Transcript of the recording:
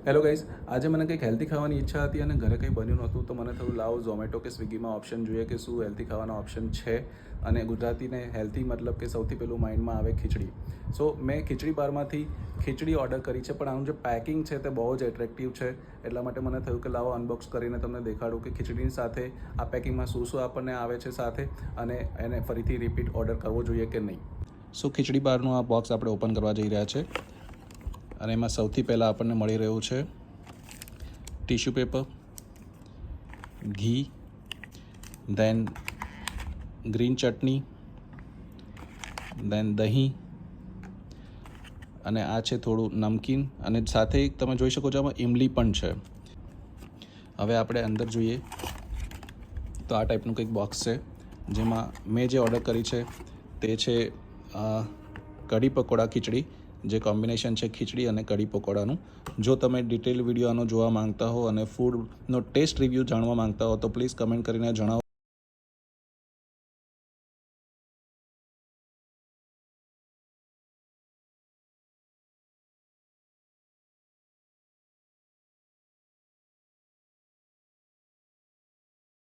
Hello guys, આજે મને કંઈક હેલ્ધી ખાવાની ઈચ્છા હતી અને ઘરે કંઈ બન્યું નહોતું તો મને થયું લાવો ઝોમેટો કે સ્વિગીમાં ઓપ્શન જોઈએ કે શું હેલ્ધી ખાવાના ઓપ્શન છે. અને ગુજરાતીને હેલ્ધી મતલબ કે સૌથી પહેલું માઇન્ડમાં આવે ખીચડી. સો મેં ખીચડી બારમાંથી ખીચડી ઓર્ડર કરી છે, પણ આનું જે પેકિંગ છે તે બહુ જ એટ્રેક્ટિવ છે. એટલા માટે મને થયું કે લાવો અનબોક્સ કરીને તમને દેખાડું કે ખીચડીની સાથે આ પેકિંગમાં શું શું આપણને આવે છે સાથે, અને એને ફરીથી રિપીટ ઓર્ડર કરવો જોઈએ કે નહીં. સો ખીચડી બારનું આ બોક્સ આપણે ઓપન કરવા જઈ રહ્યા છે અને એમાં સૌથી પહેલાં આપણને મળી રહ્યું છે ટીશ્યુ પેપર, ઘી, દેન ગ્રીન ચટણી, દેન દહીં, અને આ છે થોડું નમકીન, અને સાથે તમે જોઈ શકો છો આમાં ઇમલી પણ છે. હવે આપણે અંદર જોઈએ તો આ ટાઈપનું કંઈક બોક્સ છે જેમાં મેં જે ઓર્ડર કરી છે તે છે કઢી પકોડા ખીચડી, જે કોમ્બિનેશન છે ખીચડી અને કઢી પકોડાનું. જો તમે ડિટેલ વિડીયો આનો જોવા માંગતા હો અને ફૂડનો ટેસ્ટ રિવ્યૂ જાણવા માંગતા હો તો પ્લીઝ કમેન્ટ કરીને જણાવો.